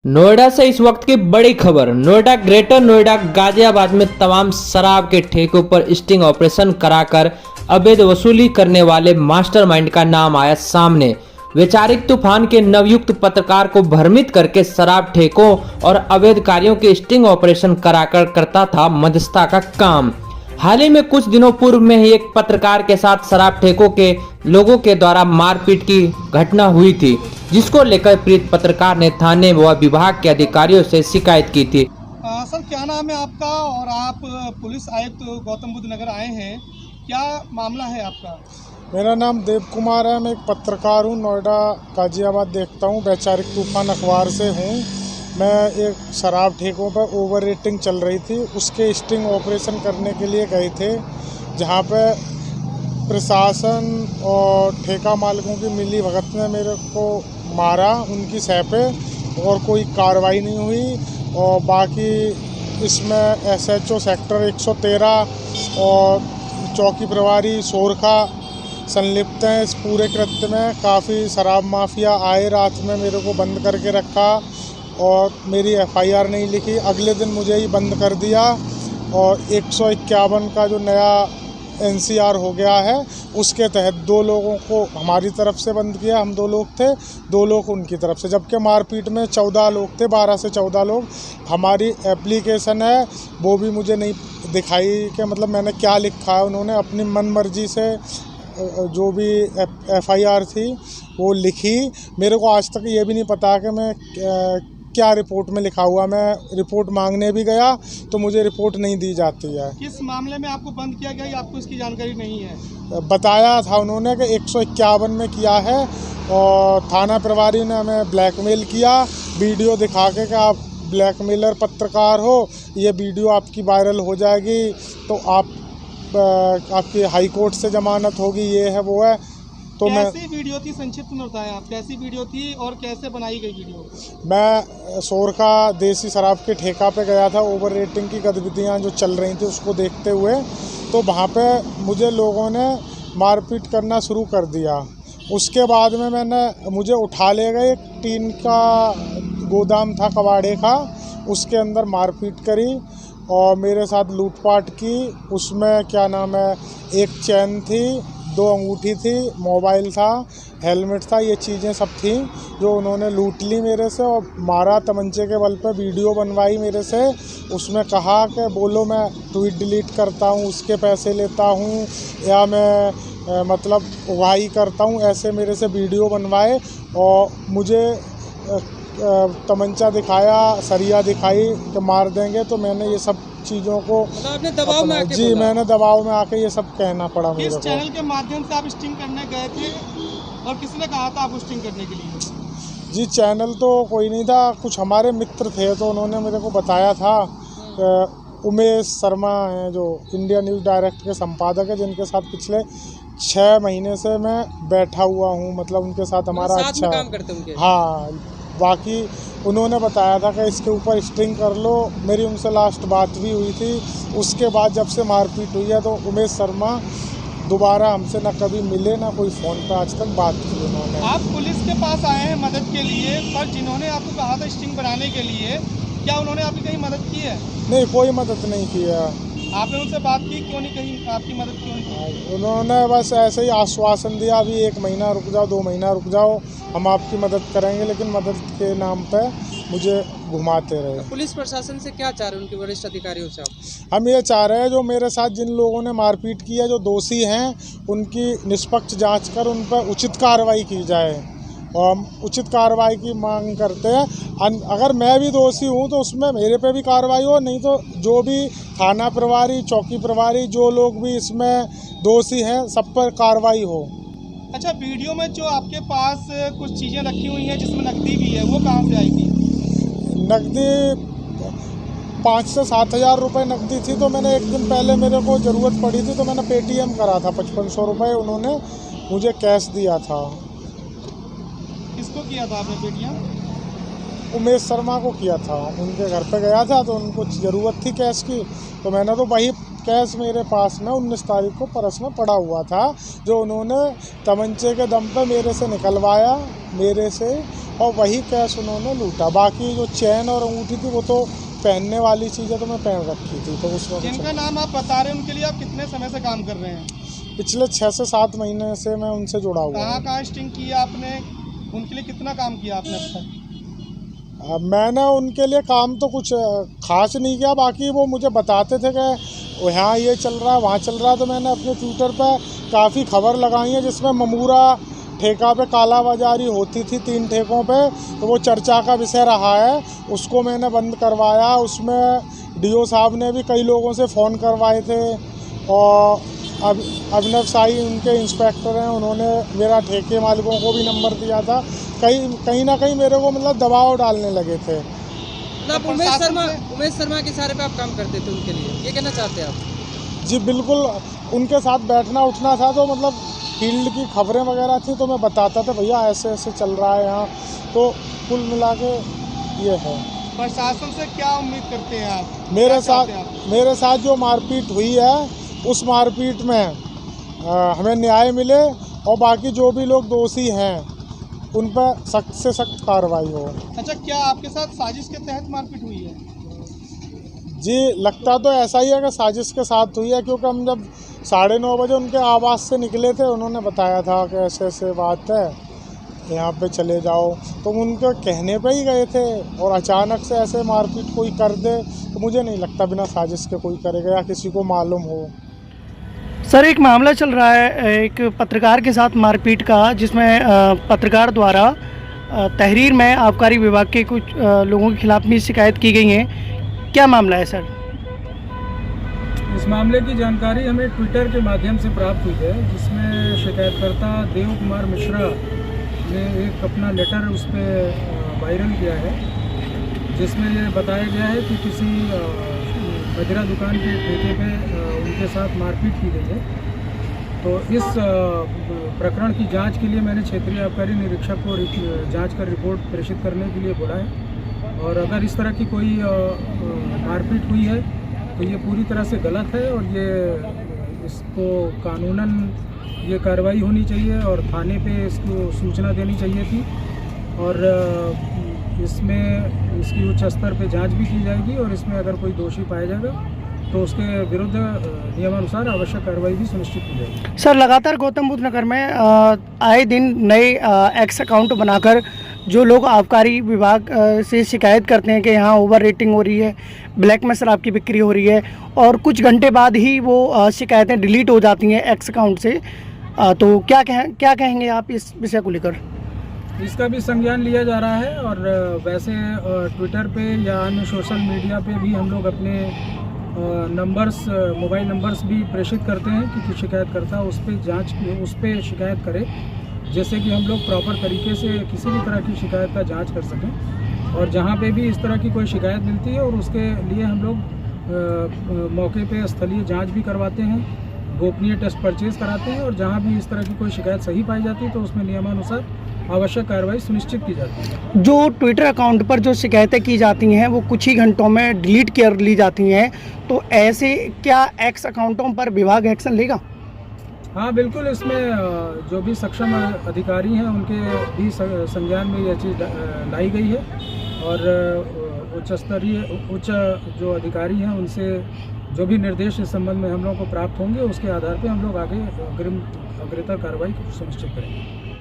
नोएडा से इस वक्त की बड़ी खबर। नोएडा, ग्रेटर नोएडा, गाजियाबाद में तमाम शराब के ठेकों पर स्टिंग ऑपरेशन कराकर अवैध वसूली करने वाले मास्टरमाइंड का नाम आया सामने। वैचारिक तूफान के नवयुक्त पत्रकार को भ्रमित करके शराब ठेकों और अवैध कार्यों के स्टिंग ऑपरेशन कराकर करता था मध्यस्थता का काम। हाल ही में कुछ दिनों पूर्व में ही एक पत्रकार के साथ शराब ठेकों के लोगों के द्वारा मारपीट की घटना हुई थी, जिसको लेकर पीड़ित पत्रकार ने थाने व विभाग के अधिकारियों से शिकायत की थी। सर, क्या नाम है आपका और आप पुलिस आयुक्त गौतम बुद्ध नगर आए हैं, क्या मामला है आपका? मेरा नाम देव कुमार है। मैं एक पत्रकार हूँ, नोएडा गाजियाबाद देखता हूँ। वैचारिक तूफान अखबार से हूँ। मैं एक शराब ठेकों पर ओवर रेटिंग चल रही थी, उसके स्टिंग ऑपरेशन करने के लिए गए थे, जहाँ पे प्रशासन और ठेका मालिकों की मिली भगत ने मेरे को मारा उनकी सह पे, और कोई कार्रवाई नहीं हुई। और बाकी इसमें SHO सेक्टर 113 और चौकी प्रभारी सोरखा संलिप्त हैं इस पूरे कृत्य में। काफ़ी शराब माफिया आए, रात में मेरे को बंद करके रखा और मेरी FIR नहीं लिखी। अगले दिन मुझे ही बंद कर दिया और 151 का जो नया NCR हो गया है, उसके तहत 2 लोगों को हमारी तरफ से बंद किया। हम 2 लोग थे, 2 लोग उनकी तरफ से, जबकि मारपीट में 14 लोग थे, 12 से 14 लोग। हमारी एप्लीकेशन है, वो भी मुझे नहीं दिखाई कि मतलब मैंने क्या लिखा है। उन्होंने अपनी मन मर्जी से जो भी FIR थी वो लिखी। मेरे को आज तक ये भी नहीं पता कि मैं क्या रिपोर्ट में लिखा हुआ। मैं रिपोर्ट मांगने भी गया तो मुझे रिपोर्ट नहीं दी जाती है। किस मामले में आपको बंद किया गया, आपको इसकी जानकारी नहीं है? बताया था उन्होंने कि 151 में किया है, और थाना प्रभारी ने हमें ब्लैकमेल किया, वीडियो दिखा के कि आप ब्लैकमेलर पत्रकार हो, ये वीडियो आपकी वायरल हो जाएगी तो आपकी हाई कोर्ट से जमानत होगी, ये है वो है। तो कैसी वीडियो थी, संक्षिप्त में बताएं आप, कैसी वीडियो थी और कैसे बनाई गई वीडियो? मैं सोरखा देसी शराब के ठेका पे गया था। ओवर रेटिंग की गतिविधियां जो चल रही थी उसको देखते हुए, तो वहाँ पे मुझे लोगों ने मारपीट करना शुरू कर दिया। उसके बाद में मुझे उठा ले गए, एक टीन का गोदाम था कबाड़े का, उसके अंदर मारपीट करी और मेरे साथ लूटपाट की। उसमें क्या नाम है, एक चैन थी, 2 अंगूठी थी, मोबाइल था, हेलमेट था, ये चीज़ें सब थी जो उन्होंने लूट ली मेरे से और मारा तमंचे के बल पे। वीडियो बनवाई मेरे से, उसमें कहा कि बोलो मैं ट्वीट डिलीट करता हूँ, उसके पैसे लेता हूँ, या मैं मतलब उगाही करता हूँ, ऐसे मेरे से वीडियो बनवाए। और मुझे तमंचा दिखाया, सरिया दिखाई कि मार देंगे। तो मैंने ये सब चीज़ों को आपने दबाव में आके जी मैंने दबाव में आके ये सब कहना पड़ा मेरे को। किस चैनल के माध्यम से आप स्टिंग करने गए थे और किसने कहा था आपको स्टिंग करने के लिए? जी चैनल तो कोई नहीं था, कुछ हमारे मित्र थे तो उन्होंने मेरे को बताया था। उमेश शर्मा हैं जो इंडिया न्यूज़ डायरेक्ट के संपादक है, जिनके साथ पिछले 6 महीने से मैं बैठा हुआ हूँ, मतलब उनके साथ हमारा अच्छा काम करते होंगे। हाँ, बाकी उन्होंने बताया था कि इसके ऊपर स्टिंग कर लो। मेरी उनसे लास्ट बात भी हुई थी। उसके बाद जब से मारपीट हुई है तो उमेश शर्मा दोबारा हमसे ना कभी मिले, ना कोई फ़ोन पर आज तक बात की उन्होंने। आप पुलिस के पास आए हैं मदद के लिए, पर जिन्होंने आपको कहा था स्टिंग बनाने के लिए, क्या उन्होंने आपकी कहीं मदद की है? नहीं, कोई मदद नहीं की है। आपने उनसे बात की, क्यों नहीं कहीं आपकी मदद क्यों नहीं की? उन्होंने बस ऐसे ही आश्वासन दिया, अभी 1 महीना रुक जाओ, 2 महीना रुक जाओ, हम आपकी मदद करेंगे, लेकिन मदद के नाम पे मुझे घुमाते रहे। पुलिस प्रशासन से क्या चाह रहे हैं, उनके वरिष्ठ अधिकारियों से आप? हम ये चाह रहे हैं जो मेरे साथ जिन लोगों ने मारपीट की है, जो दोषी हैं, उनकी निष्पक्ष जांच कर उन पर उचित कार्रवाई की जाए, और हम उचित कार्रवाई की मांग करते हैं। अगर मैं भी दोषी हूँ तो उसमें मेरे पे भी कार्रवाई हो, नहीं तो जो भी थाना प्रभारी, चौकी प्रभारी, जो लोग भी इसमें दोषी हैं, सब पर कार्रवाई हो। अच्छा, वीडियो में जो आपके पास कुछ चीज़ें रखी हुई हैं जिसमें नकदी भी है, वो कहाँ से आई थी? नकदी 5 से 7 हज़ार रुपये नकदी थी। तो मैंने एक दिन पहले मेरे को ज़रूरत पड़ी थी तो मैंने पेटीएम करा था 5500 रुपये, उन्होंने मुझे कैश दिया था। किसको किया था आपने पेटीएम? उमेश शर्मा को किया था। उनके घर पे गया था तो उनको ज़रूरत थी कैश की, तो मैंने तो वही कैश मेरे पास में 19 तारीख को पर्स में पड़ा हुआ था, जो उन्होंने तमंचे के दम पे मेरे से निकलवाया मेरे से, और वही कैश उन्होंने लूटा। बाकी जो चैन और अंगूठी थी वो तो पहनने वाली चीज़ें तो मैं पहन रखी थी, तो उसमें जिनका नाम आप बता रहे हैं उनके लिए आप कितने समय से काम कर रहे हैं? पिछले 6 से 7 महीने से मैं उनसे जुड़ा हुआ हूँ। कहाँ स्टिंग किया आपने, उनके लिए कितना काम किया आपने अब तक? मैंने उनके लिए काम तो कुछ खास नहीं किया, बाकी वो मुझे बताते थे कि यहाँ ये चल रहा है वहाँ चल रहा है, तो मैंने अपने ट्विटर पे काफ़ी खबर लगाई है जिसमें ममूरा ठेका पे कालाबाजारी होती थी 3 ठेकों पे, तो वो चर्चा का विषय रहा है, उसको मैंने बंद करवाया। उसमें डीओ साहब ने भी कई लोगों से फ़ोन करवाए थे, और अब अभिनव साई उनके इंस्पेक्टर हैं, उन्होंने मेरा ठेके मालिकों को भी नंबर दिया था। कहीं ना कहीं मेरे को मतलब दबाव डालने लगे थे। मतलब उमेश शर्मा के इशारे पे आप काम करते थे उनके लिए, ये कहना चाहते हैं आप? जी बिल्कुल, उनके साथ बैठना उठना था, तो मतलब फील्ड की खबरें वगैरह थी तो मैं बताता था भैया ऐसे ऐसे चल रहा है यहाँ, तो कुल मिला के ये है। प्रशासन से क्या उम्मीद करते हैं आप? मेरे साथ जो मारपीट हुई है उस मारपीट में हमें न्याय मिले, और बाकी जो भी लोग दोषी हैं उन पर सख्त से सख्त कार्रवाई हो। अच्छा, क्या आपके साथ साजिश के तहत मारपीट हुई है? जी लगता तो ऐसा ही है कि साजिश के साथ हुई है, क्योंकि हम जब 9:30 बजे उनके आवास से निकले थे, उन्होंने बताया था कि ऐसे ऐसे बात है, यहाँ पे चले जाओ, तो उनके कहने पे ही गए थे, और अचानक से ऐसे मारपीट कोई कर दे तो मुझे नहीं लगता बिना साजिश के कोई करेगा या किसी को मालूम हो। सर, एक मामला चल रहा है एक पत्रकार के साथ मारपीट का, जिसमें पत्रकार द्वारा तहरीर में आबकारी विभाग के कुछ लोगों के खिलाफ भी शिकायत की गई है। क्या मामला है सर? इस मामले की जानकारी हमें ट्विटर के माध्यम से प्राप्त हुई है, जिसमें शिकायतकर्ता देव कुमार मिश्रा ने एक अपना लेटर उस पर वायरल किया है, जिसमें ये बताया गया है कि किसी मदिरा दुकान के ठेके पे उनके साथ मारपीट की गई है। तो इस प्रकरण की जांच के लिए मैंने क्षेत्रीय आबकारी निरीक्षक को जांच कर रिपोर्ट प्रेषित करने के लिए बोला है, और अगर इस तरह की कोई मारपीट हुई है तो ये पूरी तरह से गलत है, और ये इसको कानूनन ये कार्रवाई होनी चाहिए, और थाने पे इसको सूचना देनी चाहिए थी, और इसमें इसकी उच्च स्तर पे जांच भी की जाएगी, और इसमें अगर कोई दोषी पाया जाएगा तो उसके विरुद्ध नियमानुसार आवश्यक कार्रवाई भी सुनिश्चित की जाएगी। सर, लगातार गौतम बुद्ध नगर में आए दिन नए एक्स अकाउंट बनाकर जो लोग आबकारी विभाग से शिकायत करते हैं कि यहाँ ओवर रेटिंग हो रही है, ब्लैक में शराब की बिक्री हो रही है, और कुछ घंटे बाद ही वो शिकायतें डिलीट हो जाती हैं एक्स अकाउंट से, तो क्या कहेंगे आप इस विषय को लेकर? इसका भी संज्ञान लिया जा रहा है, और वैसे ट्विटर पे या अन्य सोशल मीडिया पे भी हम लोग अपने मोबाइल नंबर्स भी प्रेषित करते हैं कि शिकायतकर्ता उस पर शिकायत करे, जैसे कि हम लोग प्रॉपर तरीके से किसी भी तरह की शिकायत का जांच कर सकें। और जहां पे भी इस तरह की कोई शिकायत मिलती है, और उसके लिए हम लोग मौके पे स्थलीय जांच भी करवाते हैं, गोपनीय टेस्ट परचेज कराते हैं, और जहां भी इस तरह की कोई शिकायत सही पाई जाती है तो उसमें नियमानुसार आवश्यक कार्रवाई सुनिश्चित की जाती है। जो ट्विटर अकाउंट पर जो शिकायतें की जाती हैं वो कुछ ही घंटों में डिलीट कर ली जाती हैं, तो ऐसे क्या एक्स अकाउंटों पर विभाग एक्शन लेगा? हाँ बिल्कुल, इसमें जो भी सक्षम अधिकारी हैं उनके भी संज्ञान में यह चीज़ लाई गई है, और उच्च जो अधिकारी हैं उनसे जो भी निर्देश इस संबंध में हम लोगों को प्राप्त होंगे उसके आधार पर हम लोग आगे अग्रिम कार्रवाई सुनिश्चित करेंगे।